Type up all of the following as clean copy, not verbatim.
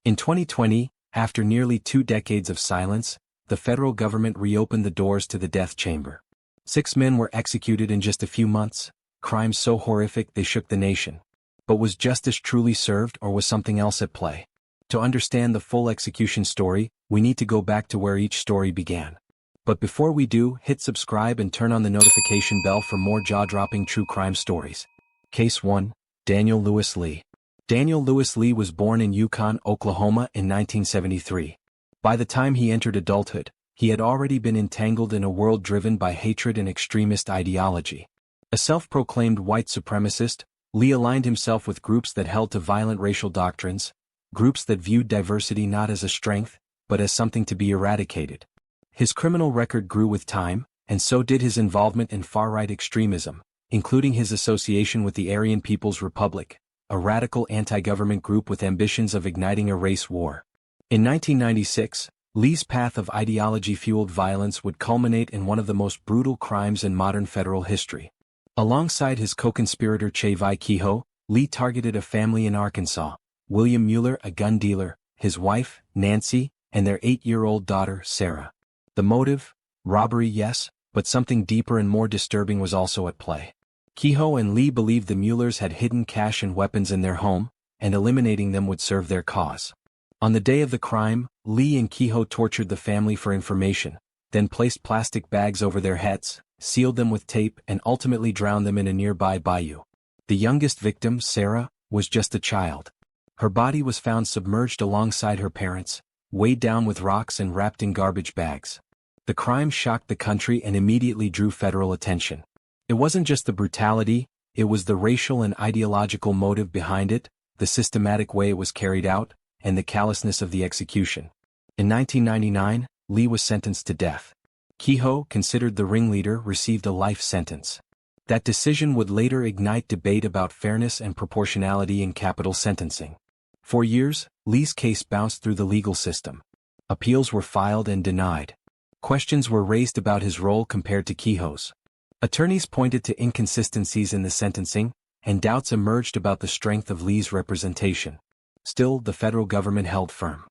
In 2020, after nearly 2 decades of silence, the federal government reopened the doors to the death chamber. 6 men were executed in just a few months, crimes so horrific they shook the nation. But was justice truly served, or was something else at play? To understand the full execution story, we need to go back to where each story began. But before we do, hit subscribe and turn on the notification bell for more jaw-dropping true crime stories. Case 1. Daniel Lewis Lee. Daniel Lewis Lee was born in Yukon, Oklahoma in 1973. By the time he entered adulthood, he had already been entangled in a world driven by hatred and extremist ideology. A self-proclaimed white supremacist, Lee aligned himself with groups that held to violent racial doctrines, groups that viewed diversity not as a strength, but as something to be eradicated. His criminal record grew with time, and so did his involvement in far-right extremism, including his association with the Aryan People's Republic, a radical anti-government group with ambitions of igniting a race war. In 1996, Lee's path of ideology-fueled violence would culminate in one of the most brutal crimes in modern federal history. Alongside his co-conspirator Chevy Kehoe, Lee targeted a family in Arkansas, William Mueller, a gun dealer, his wife, Nancy, and their 8-year-old daughter, Sarah. The motive? Robbery, yes, but something deeper and more disturbing was also at play. Kehoe and Lee believed the Muellers had hidden cash and weapons in their home, and eliminating them would serve their cause. On the day of the crime, Lee and Kehoe tortured the family for information, then placed plastic bags over their heads, sealed them with tape, and ultimately drowned them in a nearby bayou. The youngest victim, Sarah, was just a child. Her body was found submerged alongside her parents, weighed down with rocks and wrapped in garbage bags. The crime shocked the country and immediately drew federal attention. It wasn't just the brutality, it was the racial and ideological motive behind it, the systematic way it was carried out, and the callousness of the execution. In 1999, Lee was sentenced to death. Kehoe, considered the ringleader, received a life sentence. That decision would later ignite debate about fairness and proportionality in capital sentencing. For years, Lee's case bounced through the legal system. Appeals were filed and denied. Questions were raised about his role compared to Kehoe's. Attorneys pointed to inconsistencies in the sentencing, and doubts emerged about the strength of Lee's representation. Still, the federal government held firm.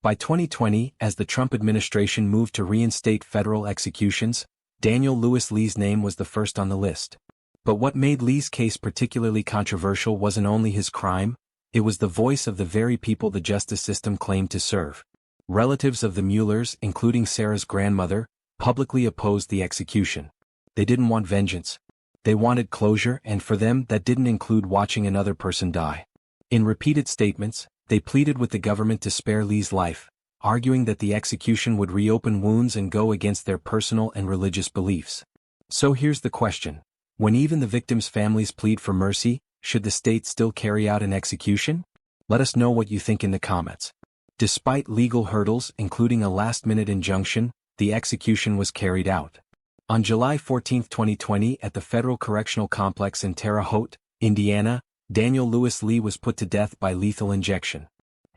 By 2020, as the Trump administration moved to reinstate federal executions, Daniel Lewis Lee's name was the first on the list. But what made Lee's case particularly controversial wasn't only his crime, it was the voice of the very people the justice system claimed to serve. Relatives of the Muellers, including Sarah's grandmother, publicly opposed the execution. They didn't want vengeance. They wanted closure, and for them that didn't include watching another person die. In repeated statements, they pleaded with the government to spare Lee's life, arguing that the execution would reopen wounds and go against their personal and religious beliefs. So here's the question. When even the victims' families plead for mercy, should the state still carry out an execution? Let us know what you think in the comments. Despite legal hurdles, including a last-minute injunction, the execution was carried out. On July 14, 2020, at the Federal Correctional Complex in Terre Haute, Indiana, Daniel Lewis Lee was put to death by lethal injection.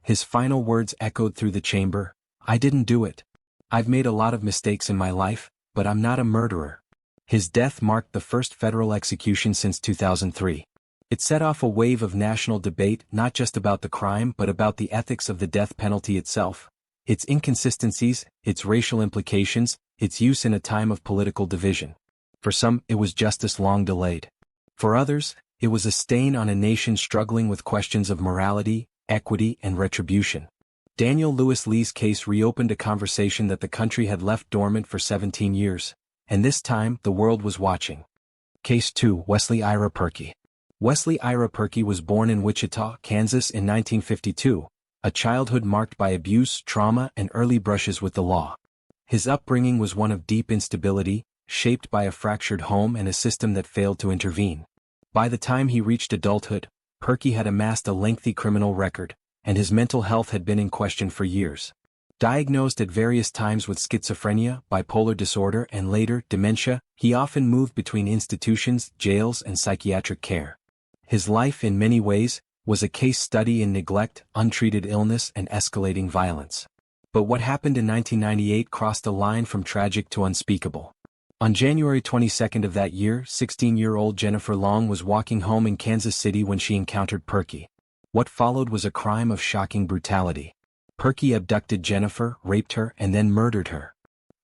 His final words echoed through the chamber, "I didn't do it. I've made a lot of mistakes in my life, but I'm not a murderer." His death marked the first federal execution since 2003. It set off a wave of national debate not just about the crime but about the ethics of the death penalty itself, its inconsistencies, its racial implications, its use in a time of political division. For some, it was justice long delayed. For others, it was a stain on a nation struggling with questions of morality, equity, and retribution. Daniel Lewis Lee's case reopened a conversation that the country had left dormant for 17 years, and this time the world was watching. Case 2. Wesley Ira Perky. Wesley Ira Perky was born in Wichita, Kansas in 1952, a childhood marked by abuse, trauma, and early brushes with the law. His upbringing was one of deep instability, shaped by a fractured home and a system that failed to intervene. By the time he reached adulthood, Perky had amassed a lengthy criminal record, and his mental health had been in question for years. Diagnosed at various times with schizophrenia, bipolar disorder, and later, dementia, he often moved between institutions, jails, and psychiatric care. His life, in many ways, was a case study in neglect, untreated illness, and escalating violence. But what happened in 1998 crossed a line from tragic to unspeakable. On January 22 of that year, 16-year-old Jennifer Long was walking home in Kansas City when she encountered Perky. What followed was a crime of shocking brutality. Perky abducted Jennifer, raped her, and then murdered her.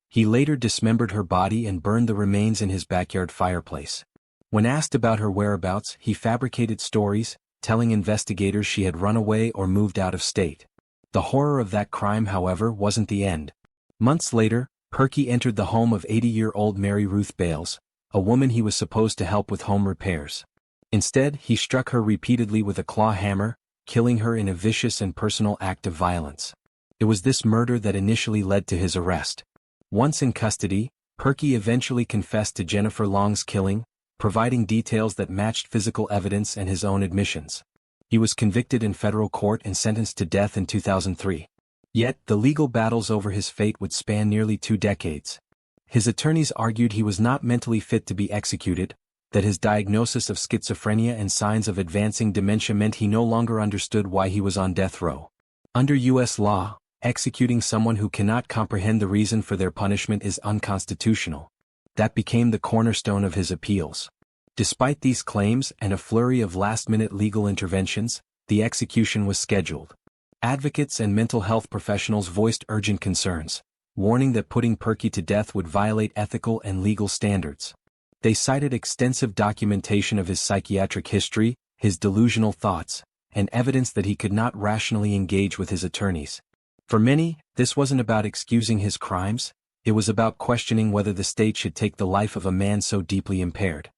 He later dismembered her body and burned the remains in his backyard fireplace. When asked about her whereabouts, he fabricated stories, telling investigators she had run away or moved out of state. The horror of that crime, however, wasn't the end. Months later, Perky entered the home of 80-year-old Mary Ruth Bales, a woman he was supposed to help with home repairs. Instead, he struck her repeatedly with a claw hammer, killing her in a vicious and personal act of violence. It was this murder that initially led to his arrest. Once in custody, Perky eventually confessed to Jennifer Long's killing, providing details that matched physical evidence and his own admissions. He was convicted in federal court and sentenced to death in 2003. Yet, the legal battles over his fate would span nearly 2 decades. His attorneys argued he was not mentally fit to be executed, that his diagnosis of schizophrenia and signs of advancing dementia meant he no longer understood why he was on death row. Under U.S. law, executing someone who cannot comprehend the reason for their punishment is unconstitutional. That became the cornerstone of his appeals. Despite these claims and a flurry of last-minute legal interventions, the execution was scheduled. Advocates and mental health professionals voiced urgent concerns, warning that putting Perky to death would violate ethical and legal standards. They cited extensive documentation of his psychiatric history, his delusional thoughts, and evidence that he could not rationally engage with his attorneys. For many, this wasn't about excusing his crimes, it was about questioning whether the state should take the life of a man so deeply impaired.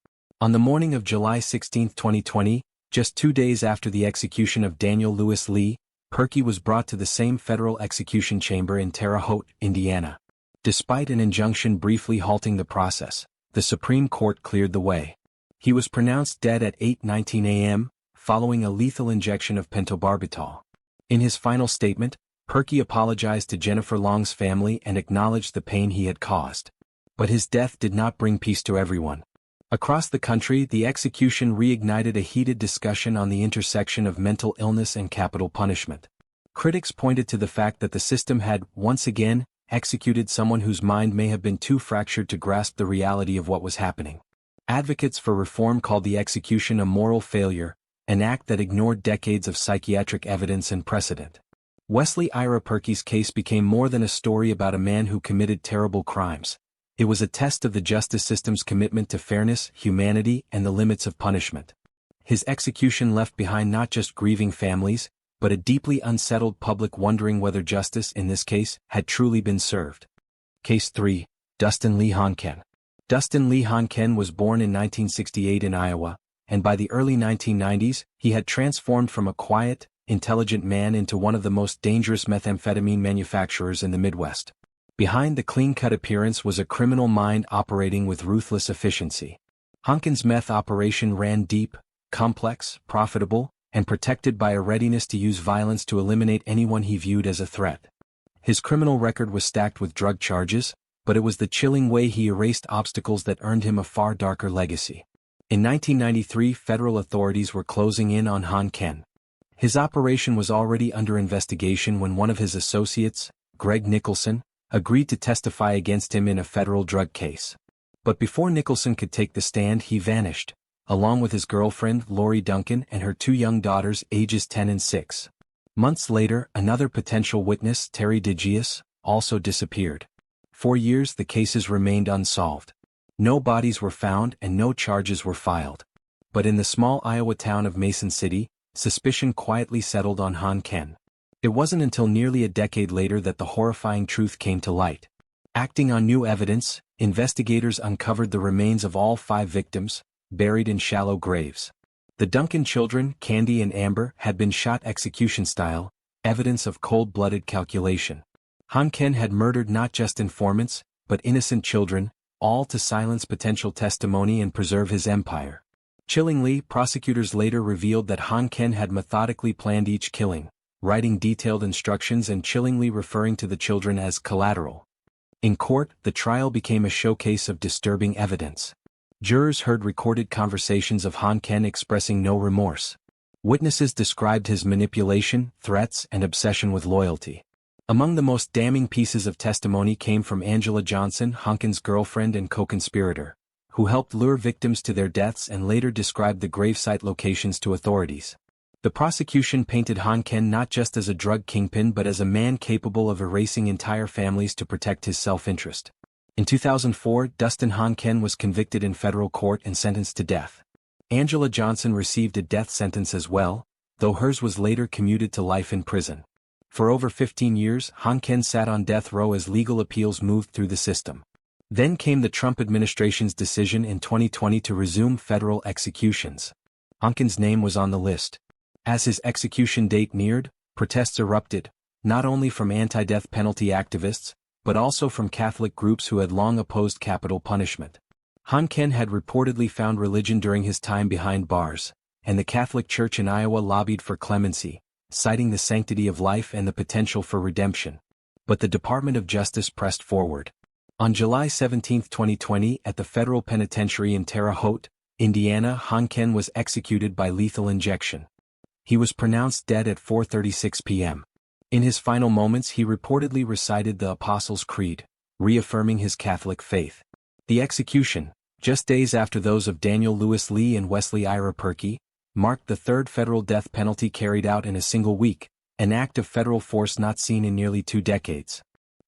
On the morning of July 16, 2020, just 2 days after the execution of Daniel Lewis Lee, Perky was brought to the same federal execution chamber in Terre Haute, Indiana. Despite an injunction briefly halting the process, the Supreme Court cleared the way. He was pronounced dead at 8:19 a.m., following a lethal injection of pentobarbital. In his final statement, Perky apologized to Jennifer Long's family and acknowledged the pain he had caused. But his death did not bring peace to everyone. Across the country, the execution reignited a heated discussion on the intersection of mental illness and capital punishment. Critics pointed to the fact that the system had, once again, executed someone whose mind may have been too fractured to grasp the reality of what was happening. Advocates for reform called the execution a moral failure, an act that ignored decades of psychiatric evidence and precedent. Wesley Ira Perky's case became more than a story about a man who committed terrible crimes. It was a test of the justice system's commitment to fairness, humanity, and the limits of punishment. His execution left behind not just grieving families, but a deeply unsettled public wondering whether justice, in this case, had truly been served. Case 3. Dustin Lee Honken. Dustin Lee Honken was born in 1968 in Iowa, and by the early 1990s, he had transformed from a quiet, intelligent man into one of the most dangerous methamphetamine manufacturers in the Midwest. Behind the clean-cut appearance was a criminal mind operating with ruthless efficiency. Honken's meth operation ran deep, complex, profitable, and protected by a readiness to use violence to eliminate anyone he viewed as a threat. His criminal record was stacked with drug charges, but it was the chilling way he erased obstacles that earned him a far darker legacy. In 1993, federal authorities were closing in on Honken. His operation was already under investigation when one of his associates, Greg Nicholson, agreed to testify against him in a federal drug case. But before Nicholson could take the stand, he vanished, along with his girlfriend, Lori Duncan, and her 2 young daughters, ages 10 and 6. Months later, another potential witness, Terry DeGius, also disappeared. For years, the cases remained unsolved. No bodies were found and no charges were filed. But in the small Iowa town of Mason City, suspicion quietly settled on Honken. It wasn't until nearly a decade later that the horrifying truth came to light. Acting on new evidence, investigators uncovered the remains of all 5 victims, buried in shallow graves. The Duncan children, Candy and Amber, had been shot execution-style, evidence of cold-blooded calculation. Honken had murdered not just informants, but innocent children, all to silence potential testimony and preserve his empire. Chillingly, prosecutors later revealed that Honken had methodically planned each killing, writing detailed instructions and chillingly referring to the children as collateral. In court, the trial became a showcase of disturbing evidence. Jurors heard recorded conversations of Honken expressing no remorse. Witnesses described his manipulation, threats, and obsession with loyalty. Among the most damning pieces of testimony came from Angela Johnson, Honken's girlfriend and co-conspirator, who helped lure victims to their deaths and later described the gravesite locations to authorities. The prosecution painted Honken not just as a drug kingpin but as a man capable of erasing entire families to protect his self-interest. In 2004, Dustin Honken was convicted in federal court and sentenced to death. Angela Johnson received a death sentence as well, though hers was later commuted to life in prison. For over 15 years, Honken sat on death row as legal appeals moved through the system. Then came the Trump administration's decision in 2020 to resume federal executions. Honken's name was on the list. As his execution date neared, protests erupted, not only from anti-death penalty activists, but also from Catholic groups who had long opposed capital punishment. Honken had reportedly found religion during his time behind bars, and the Catholic Church in Iowa lobbied for clemency, citing the sanctity of life and the potential for redemption. But the Department of Justice pressed forward. On July 17, 2020, at the federal penitentiary in Terre Haute, Indiana, Honken was executed by lethal injection. He was pronounced dead at 4:36 p.m. In his final moments he reportedly recited the Apostles' Creed, reaffirming his Catholic faith. The execution, just days after those of Daniel Lewis Lee and Wesley Ira Perky, marked the third federal death penalty carried out in a single week, an act of federal force not seen in nearly 2 decades.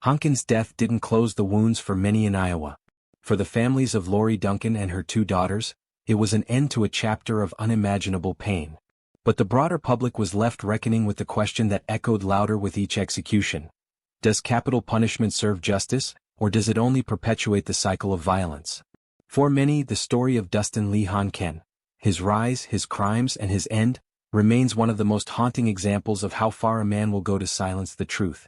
Honken's death didn't close the wounds for many in Iowa. For the families of Lori Duncan and her 2 daughters, it was an end to a chapter of unimaginable pain. But the broader public was left reckoning with the question that echoed louder with each execution. Does capital punishment serve justice, or does it only perpetuate the cycle of violence? For many, the story of Dustin Lee Honken, his rise, his crimes, and his end, remains one of the most haunting examples of how far a man will go to silence the truth.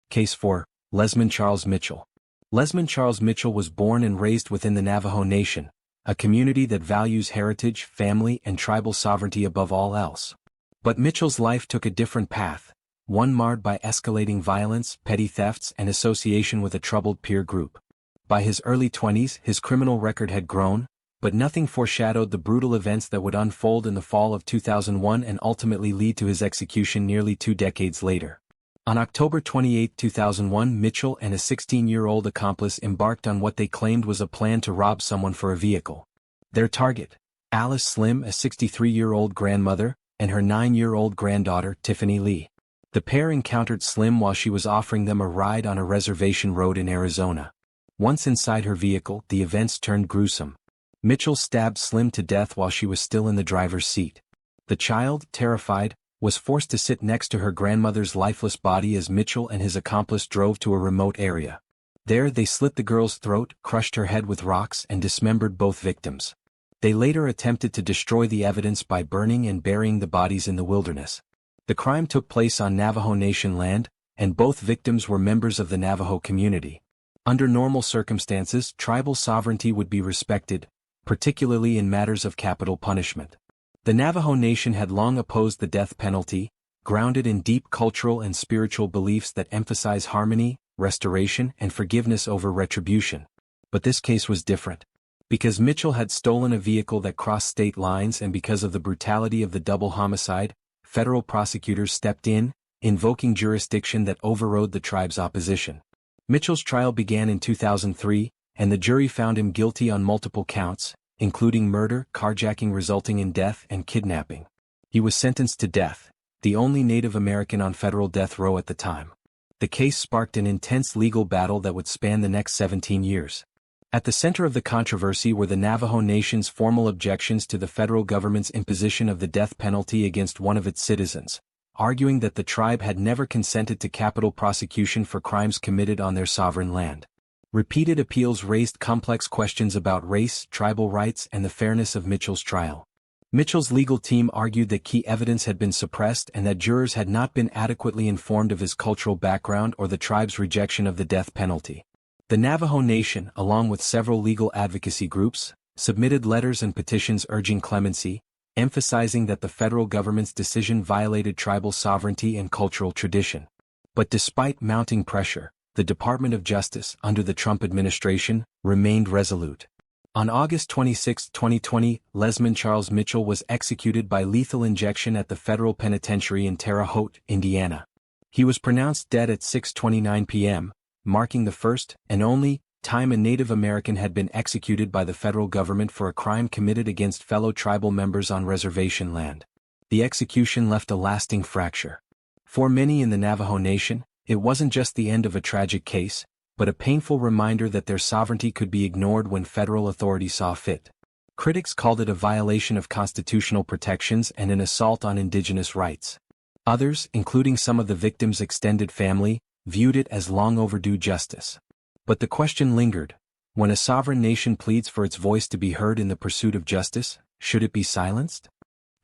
Case 4. Lesman Charles Mitchell. Lesman Charles Mitchell was born and raised within the Navajo Nation, a community that values heritage, family, and tribal sovereignty above all else. But Mitchell's life took a different path, one marred by escalating violence, petty thefts, and association with a troubled peer group. By his early 20s, his criminal record had grown, but nothing foreshadowed the brutal events that would unfold in the fall of 2001 and ultimately lead to his execution nearly 2 decades later. On October 28, 2001, Mitchell and a 16-year-old accomplice embarked on what they claimed was a plan to rob someone for a vehicle. Their target, Alice Slim, a 63-year-old grandmother, and her 9-year-old granddaughter, Tiffany Lee. The pair encountered Slim while she was offering them a ride on a reservation road in Arizona. Once inside her vehicle, the events turned gruesome. Mitchell stabbed Slim to death while she was still in the driver's seat. The child, terrified, was forced to sit next to her grandmother's lifeless body as Mitchell and his accomplice drove to a remote area. There they slit the girl's throat, crushed her head with rocks, and dismembered both victims. They later attempted to destroy the evidence by burning and burying the bodies in the wilderness. The crime took place on Navajo Nation land, and both victims were members of the Navajo community. Under normal circumstances, tribal sovereignty would be respected, particularly in matters of capital punishment. The Navajo Nation had long opposed the death penalty, grounded in deep cultural and spiritual beliefs that emphasize harmony, restoration, and forgiveness over retribution. But this case was different. Because Mitchell had stolen a vehicle that crossed state lines and because of the brutality of the double homicide, federal prosecutors stepped in, invoking jurisdiction that overrode the tribe's opposition. Mitchell's trial began in 2003, and the jury found him guilty on multiple counts, including murder, carjacking resulting in death, and kidnapping. He was sentenced to death, the only Native American on federal death row at the time. The case sparked an intense legal battle that would span the next 17 years. At the center of the controversy were the Navajo Nation's formal objections to the federal government's imposition of the death penalty against one of its citizens, arguing that the tribe had never consented to capital prosecution for crimes committed on their sovereign land. Repeated appeals raised complex questions about race, tribal rights, and the fairness of Mitchell's trial. Mitchell's legal team argued that key evidence had been suppressed and that jurors had not been adequately informed of his cultural background or the tribe's rejection of the death penalty. The Navajo Nation, along with several legal advocacy groups, submitted letters and petitions urging clemency, emphasizing that the federal government's decision violated tribal sovereignty and cultural tradition. But despite mounting pressure, the Department of Justice, under the Trump administration, remained resolute. On August 26, 2020, Lesman Charles Mitchell was executed by lethal injection at the federal penitentiary in Terre Haute, Indiana. He was pronounced dead at 6:29 p.m., marking the first, and only, time a Native American had been executed by the federal government for a crime committed against fellow tribal members on reservation land. The execution left a lasting fracture. For many in the Navajo Nation, it wasn't just the end of a tragic case, but a painful reminder that their sovereignty could be ignored when federal authorities saw fit. Critics called it a violation of constitutional protections and an assault on indigenous rights. Others, including some of the victims' extended family, viewed it as long overdue justice. But the question lingered: when a sovereign nation pleads for its voice to be heard in the pursuit of justice, should it be silenced?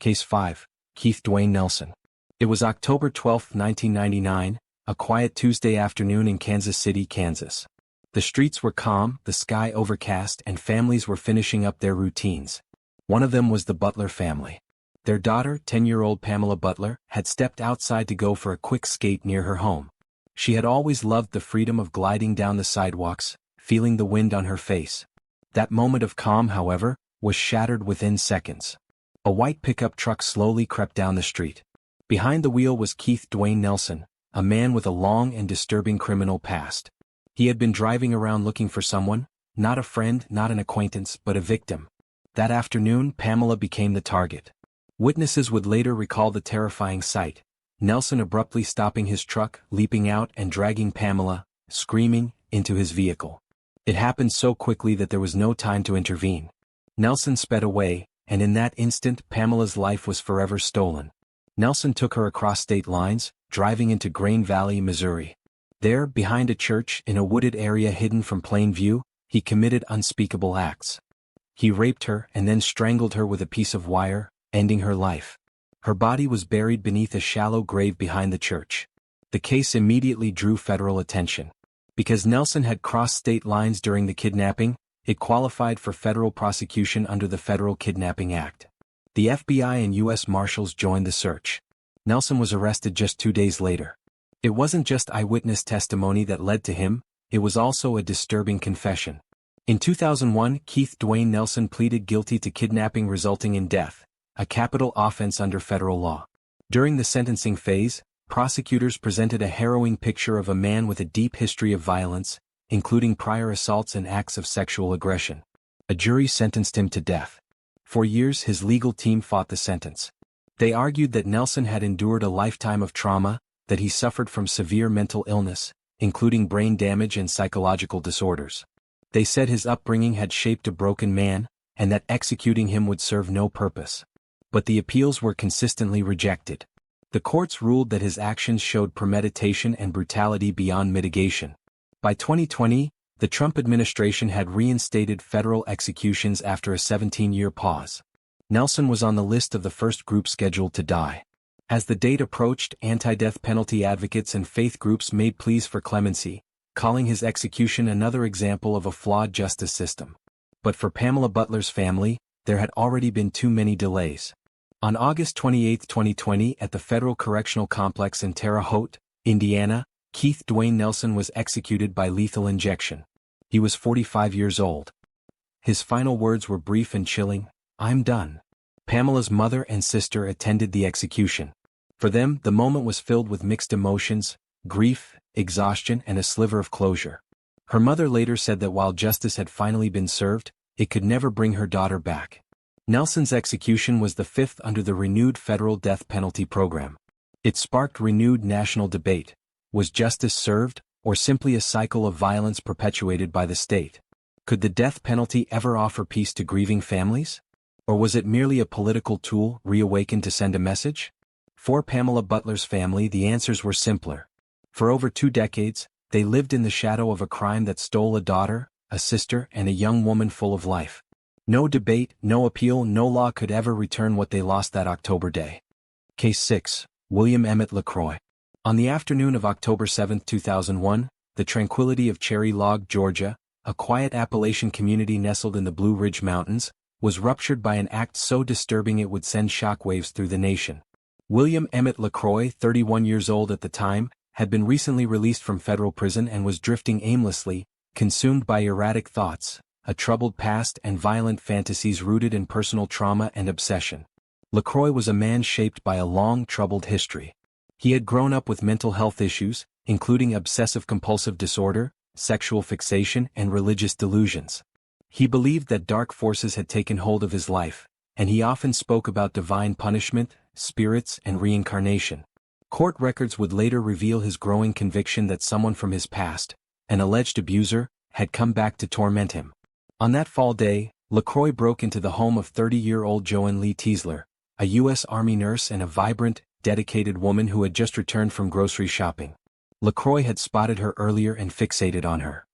Case 5. Keith Dwayne Nelson. It was October 12, 1999, a quiet Tuesday afternoon in Kansas City, Kansas. The streets were calm, the sky overcast, and families were finishing up their routines. One of them was the Butler family. Their daughter, 10-year-old Pamela Butler, had stepped outside to go for a quick skate near her home. She had always loved the freedom of gliding down the sidewalks, feeling the wind on her face. That moment of calm, however, was shattered within seconds. A white pickup truck slowly crept down the street. Behind the wheel was Keith Dwayne Nelson, a man with a long and disturbing criminal past. He had been driving around looking for someone, not a friend, not an acquaintance, but a victim. That afternoon, Pamela became the target. Witnesses would later recall the terrifying sight: Nelson abruptly stopping his truck, leaping out and dragging Pamela, screaming, into his vehicle. It happened so quickly that there was no time to intervene. Nelson sped away, and in that instant Pamela's life was forever stolen. Nelson took her across state lines, driving into Grain Valley, Missouri. There, behind a church in a wooded area hidden from plain view, he committed unspeakable acts. He raped her and then strangled her with a piece of wire, ending her life. Her body was buried beneath a shallow grave behind the church. The case immediately drew federal attention. Because Nelson had crossed state lines during the kidnapping, it qualified for federal prosecution under the Federal Kidnapping Act. The FBI and U.S. Marshals joined the search. Nelson was arrested just 2 days later. It wasn't just eyewitness testimony that led to him, it was also a disturbing confession. In 2001, Keith Dwayne Nelson pleaded guilty to kidnapping resulting in death, a capital offense under federal law. During the sentencing phase, prosecutors presented a harrowing picture of a man with a deep history of violence, including prior assaults and acts of sexual aggression. A jury sentenced him to death. For years, his legal team fought the sentence. They argued that Nelson had endured a lifetime of trauma, that he suffered from severe mental illness, including brain damage and psychological disorders. They said his upbringing had shaped a broken man, and that executing him would serve no purpose. But the appeals were consistently rejected. The courts ruled that his actions showed premeditation and brutality beyond mitigation. By 2020, the Trump administration had reinstated federal executions after a 17-year pause. Nelson was on the list of the first group scheduled to die. As the date approached, anti-death penalty advocates and faith groups made pleas for clemency, calling his execution another example of a flawed justice system. But for Pamela Butler's family, there had already been too many delays. On August 28, 2020, at the Federal Correctional Complex in Terre Haute, Indiana, Keith Dwayne Nelson was executed by lethal injection. He was 45 years old. His final words were brief and chilling: "I'm done." Pamela's mother and sister attended the execution. For them, the moment was filled with mixed emotions: grief, exhaustion, and a sliver of closure. Her mother later said that while justice had finally been served, it could never bring her daughter back. Nelson's execution was the fifth under the renewed federal death penalty program. It sparked renewed national debate. Was justice served, or simply a cycle of violence perpetuated by the state? Could the death penalty ever offer peace to grieving families? Or was it merely a political tool reawakened to send a message? For Pamela Butler's family, the answers were simpler. For over 2 decades, they lived in the shadow of a crime that stole a daughter, a sister, and a young woman full of life. No debate, no appeal, no law could ever return what they lost that October day. Case 6. William Emmett LeCroy. On the afternoon of October 7, 2001, the tranquility of Cherry Log, Georgia, a quiet Appalachian community nestled in the Blue Ridge Mountains, was ruptured by an act so disturbing it would send shockwaves through the nation. William Emmett LeCroy, 31 years old at the time, had been recently released from federal prison and was drifting aimlessly, consumed by erratic thoughts, a troubled past, and violent fantasies rooted in personal trauma and obsession. LeCroy was a man shaped by a long, troubled history. He had grown up with mental health issues, including obsessive-compulsive disorder, sexual fixation, and religious delusions. He believed that dark forces had taken hold of his life, and he often spoke about divine punishment, spirits, and reincarnation. Court records would later reveal his growing conviction that someone from his past, an alleged abuser, had come back to torment him. On that fall day, Lacroy broke into the home of 30-year-old Joanne Lee Teasler, a U.S. Army nurse and a vibrant, dedicated woman who had just returned from grocery shopping. Lacroy had spotted her earlier and fixated on her.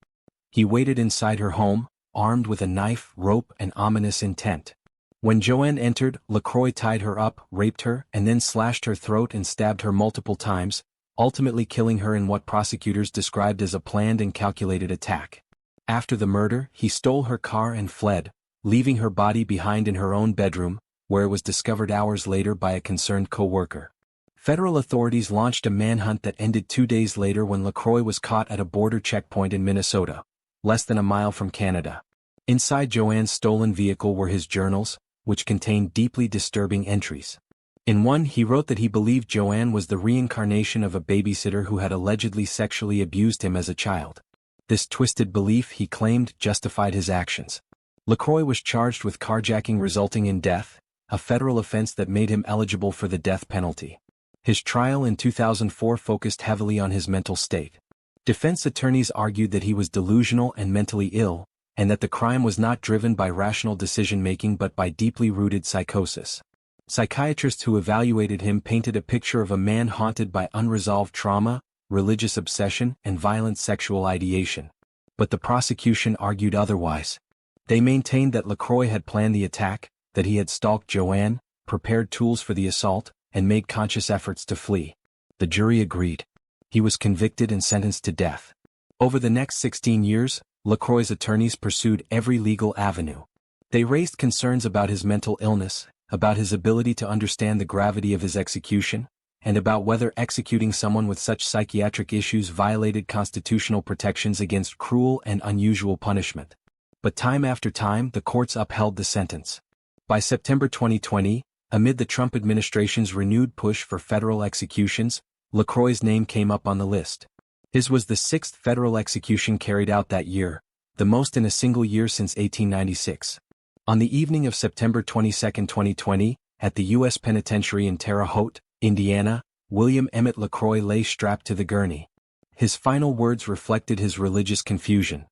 He waited inside her home, armed with a knife, rope, and ominous intent. When Joanne entered, Lacroy tied her up, raped her, and then slashed her throat and stabbed her multiple times, ultimately killing her in what prosecutors described as a planned and calculated attack. After the murder, he stole her car and fled, leaving her body behind in her own bedroom, where it was discovered hours later by a concerned co-worker. Federal authorities launched a manhunt that ended 2 days later when Lacroy was caught at a border checkpoint in Minnesota, less than a mile from Canada. Inside Joanne's stolen vehicle were his journals, which contained deeply disturbing entries. In one, he wrote that he believed Joanne was the reincarnation of a babysitter who had allegedly sexually abused him as a child. This twisted belief, he claimed, justified his actions. Lacroy was charged with carjacking resulting in death, a federal offense that made him eligible for the death penalty. His trial in 2004 focused heavily on his mental state. Defense attorneys argued that he was delusional and mentally ill, and that the crime was not driven by rational decision-making but by deeply rooted psychosis. Psychiatrists who evaluated him painted a picture of a man haunted by unresolved trauma, religious obsession, and violent sexual ideation. But the prosecution argued otherwise. They maintained that Lacroy had planned the attack, that he had stalked Joanne, prepared tools for the assault, and made conscious efforts to flee. The jury agreed. He was convicted and sentenced to death. Over the next 16 years, Lacroy's attorneys pursued every legal avenue. They raised concerns about his mental illness, about his ability to understand the gravity of his execution, and about whether executing someone with such psychiatric issues violated constitutional protections against cruel and unusual punishment. But time after time, the courts upheld the sentence. By September 2020, amid the Trump administration's renewed push for federal executions, Lacroy's name came up on the list. His was the 6th federal execution carried out that year, the most in a single year since 1896. On the evening of September 22, 2020, at the U.S. Penitentiary in Terre Haute, Indiana, William Emmett LeCroy lay strapped to the gurney. His final words reflected his religious confusion.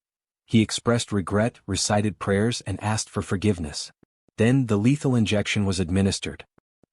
He expressed regret, recited prayers, and asked for forgiveness. Then the lethal injection was administered.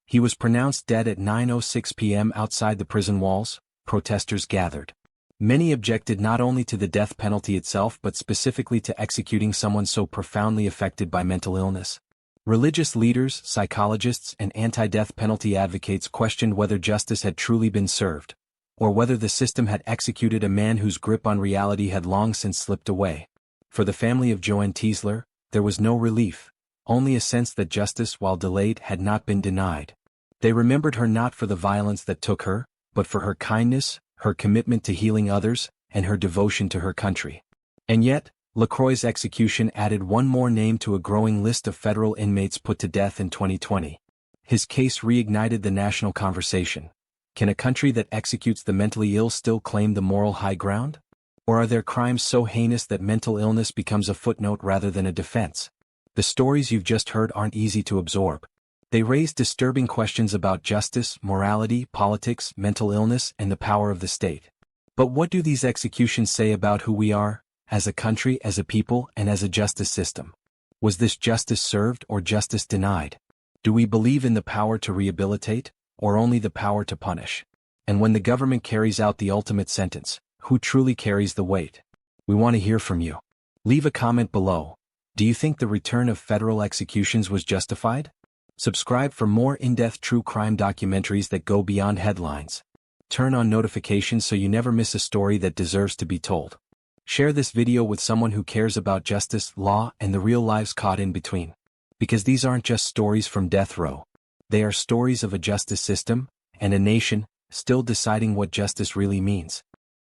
He was pronounced dead at 9:06 p.m. outside the prison walls. Protesters gathered. Many objected not only to the death penalty itself but specifically to executing someone so profoundly affected by mental illness. Religious leaders, psychologists, and anti-death penalty advocates questioned whether justice had truly been served, or whether the system had executed a man whose grip on reality had long since slipped away. For the family of Joanne Teasler, there was no relief, only a sense that justice, while delayed, had not been denied. They remembered her not for the violence that took her, but for her kindness, her commitment to healing others, and her devotion to her country. And yet, Lacroy's execution added one more name to a growing list of federal inmates put to death in 2020. His case reignited the national conversation. Can a country that executes the mentally ill still claim the moral high ground? Or are there crimes so heinous that mental illness becomes a footnote rather than a defense? The stories you've just heard aren't easy to absorb. They raise disturbing questions about justice, morality, politics, mental illness, and the power of the state. But what do these executions say about who we are, as a country, as a people, and as a justice system? Was this justice served or justice denied? Do we believe in the power to rehabilitate, or only the power to punish? And when the government carries out the ultimate sentence, who truly carries the weight? We want to hear from you. Leave a comment below. Do you think the return of federal executions was justified? Subscribe for more in-depth true crime documentaries that go beyond headlines. Turn on notifications so you never miss a story that deserves to be told. Share this video with someone who cares about justice, law, and the real lives caught in between. Because these aren't just stories from death row. They are stories of a justice system, and a nation, still deciding what justice really means.